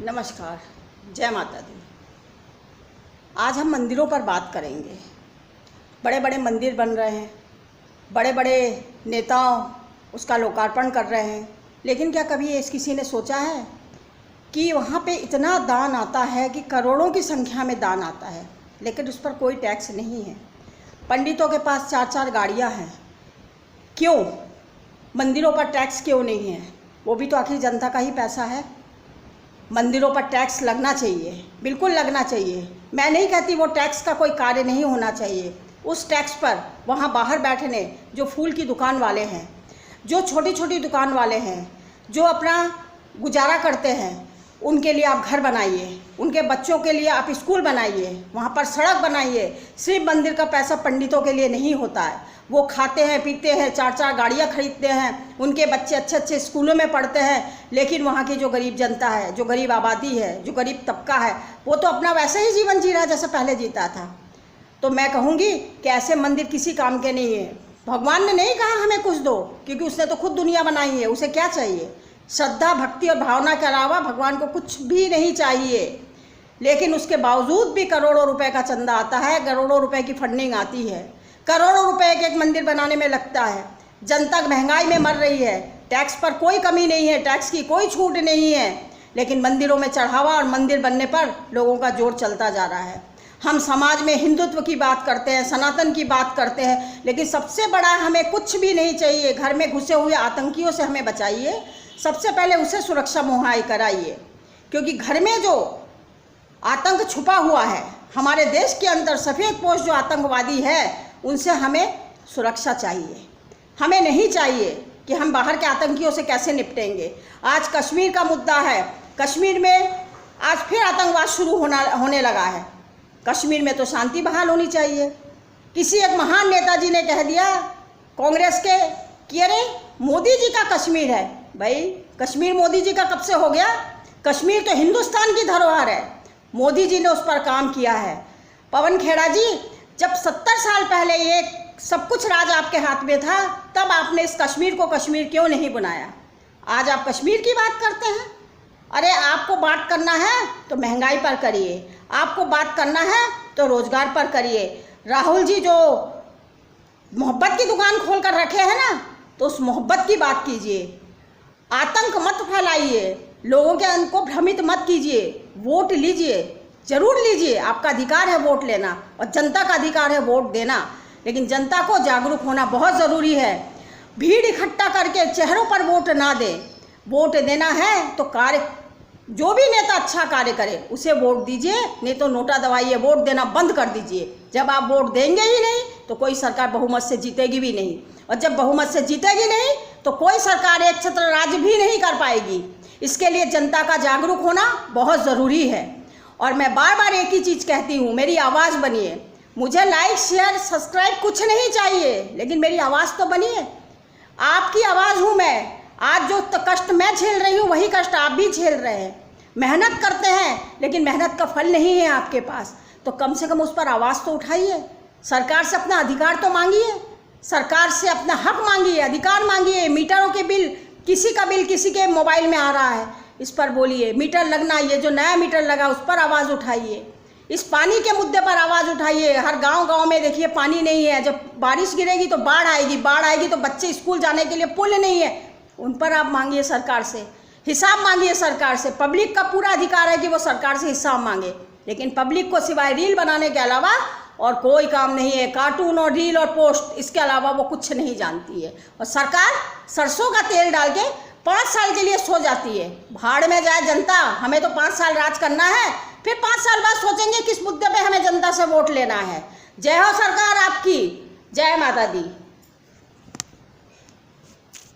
नमस्कार, जय माता दी। आज हम मंदिरों पर बात करेंगे। बड़े बड़े मंदिर बन रहे हैं, बड़े बड़े नेता उसका लोकार्पण कर रहे हैं, लेकिन क्या कभी किसी ने सोचा है कि वहाँ पे इतना दान आता है कि करोड़ों की संख्या में दान आता है, लेकिन उस पर कोई टैक्स नहीं है। पंडितों के पास 4-4 गाड़ियाँ हैं, क्यों मंदिरों पर टैक्स क्यों नहीं है? वो भी तो आखिर जनता का ही पैसा है। मंदिरों पर टैक्स लगना चाहिए, बिल्कुल लगना चाहिए। मैं नहीं कहती वो टैक्स का कोई कार्य नहीं होना चाहिए। उस टैक्स पर वहाँ बाहर बैठने जो फूल की दुकान वाले हैं, जो छोटी छोटी दुकान वाले हैं, जो अपना गुजारा करते हैं, उनके लिए आप घर बनाइए, उनके बच्चों के लिए आप स्कूल बनाइए, वहाँ पर सड़क बनाइए। सिर्फ मंदिर का पैसा पंडितों के लिए नहीं होता है। वो खाते हैं, पीते हैं, 4-4 गाड़ियाँ खरीदते हैं, उनके बच्चे अच्छे अच्छे स्कूलों में पढ़ते हैं, लेकिन वहाँ की जो गरीब जनता है, जो गरीब आबादी है, जो गरीब तबका है, वो तो अपना वैसे ही जीवन जी रहा है जैसे पहले जीता था। तो मैं कहूँगी कि ऐसे मंदिर किसी काम के नहीं है। भगवान ने नहीं कहा हमें कुछ दो, क्योंकि उसने तो खुद दुनिया बनाई है। उसे क्या चाहिए? श्रद्धा, भक्ति और भावना के अलावा भगवान को कुछ भी नहीं चाहिए। लेकिन उसके बावजूद भी करोड़ों रुपए का चंदा आता है, करोड़ों रुपए की फंडिंग आती है, करोड़ों रुपए एक मंदिर बनाने में लगता है। जनता महंगाई में मर रही है, टैक्स पर कोई कमी नहीं है, टैक्स की कोई छूट नहीं है, लेकिन मंदिरों में चढ़ावा और मंदिर बनने पर लोगों का जोर चलता जा रहा है। हम समाज में हिंदुत्व की बात करते हैं, सनातन की बात करते हैं, लेकिन सबसे बड़ा हमें कुछ भी नहीं चाहिए। घर में घुसे हुए आतंकियों से हमें बचाइए, सबसे पहले उसे सुरक्षा मुहैया कराइए, क्योंकि घर में जो आतंक छुपा हुआ है, हमारे देश के अंदर सफ़ेद पोश जो आतंकवादी है, उनसे हमें सुरक्षा चाहिए। हमें नहीं चाहिए कि हम बाहर के आतंकियों से कैसे निपटेंगे। आज कश्मीर का मुद्दा है, कश्मीर में आज फिर आतंकवाद शुरू होने लगा है। कश्मीर में तो शांति बहाल होनी चाहिए। किसी एक महान नेताजी ने कह दिया कांग्रेस के कि अरे मोदी जी का कश्मीर है। भाई, कश्मीर मोदी जी का कब से हो गया? कश्मीर तो हिंदुस्तान की धरोहर है, मोदी जी ने उस पर काम किया है। पवन खेड़ा जी, जब 70 साल पहले ये सब कुछ राज आपके हाथ में था, तब आपने इस कश्मीर को कश्मीर क्यों नहीं बनाया? आज आप कश्मीर की बात करते हैं। अरे आपको बात करना है तो महंगाई पर करिए, आपको बात करना है तो रोजगार पर करिए। राहुल जी जो मोहब्बत की दुकान खोल कर रखे हैं ना, तो उस मोहब्बत की बात कीजिए। आतंक मत फैलाइए, लोगों के अंत को भ्रमित मत कीजिए। वोट लीजिए, जरूर लीजिए, आपका अधिकार है वोट लेना और जनता का अधिकार है वोट देना, लेकिन जनता को जागरूक होना बहुत ज़रूरी है। भीड़ इकट्ठा करके चेहरों पर वोट ना दें। वोट देना है तो कार्य, जो भी नेता अच्छा कार्य करे उसे वोट दीजिए, नहीं तो नोटा दबाइए, वोट देना बंद कर दीजिए। जब आप वोट देंगे ही नहीं तो कोई सरकार बहुमत से जीतेगी भी नहीं, और जब बहुमत से जीतेगी नहीं तो कोई सरकार एक छत्र राज्य भी नहीं कर पाएगी। इसके लिए जनता का जागरूक होना बहुत ज़रूरी है। और मैं बार बार एक ही चीज़ कहती हूँ, मेरी आवाज़ बनिए। मुझे लाइक, शेयर, सब्सक्राइब कुछ नहीं चाहिए, लेकिन मेरी आवाज़ तो बनिए। आपकी आवाज़ हूँ मैं। आज जो कष्ट मैं झेल रही हूँ, वही कष्ट आप भी झेल रहे हैं। मेहनत करते हैं, लेकिन मेहनत का फल नहीं है आपके पास, तो कम से कम उस पर आवाज़ तो उठाइए। सरकार से अपना अधिकार तो मांगिए, सरकार से अपना हक मांगिए, अधिकार मांगिए। मीटरों के बिल, किसी का बिल किसी के मोबाइल में आ रहा है, इस पर बोलिए। मीटर लगना, ये जो नया मीटर लगा उस पर आवाज़ उठाइए। इस पानी के मुद्दे पर आवाज़ उठाइए। हर गांव में देखिए पानी नहीं है, जब बारिश गिरेगी तो बाढ़ आएगी, बाढ़ आएगी तो बच्चे स्कूल जाने के लिए पुल नहीं है, उन पर आप मांगिए सरकार से, हिसाब मांगिए सरकार से। पब्लिक का पूरा अधिकार है कि वो सरकार से हिसाब मांगे, लेकिन पब्लिक को सिवाय रील बनाने के अलावा और कोई काम नहीं है। कार्टून और रील और पोस्ट, इसके अलावा वो कुछ नहीं जानती है। और सरकार सरसों का तेल डाल के 5 साल के लिए सो जाती है। भाड़ में जाए जनता, हमें तो 5 साल राज करना है, फिर 5 साल बाद सोचेंगे किस मुद्दे पे हमें जनता से वोट लेना है। जय हो सरकार आपकी, जय माता दी।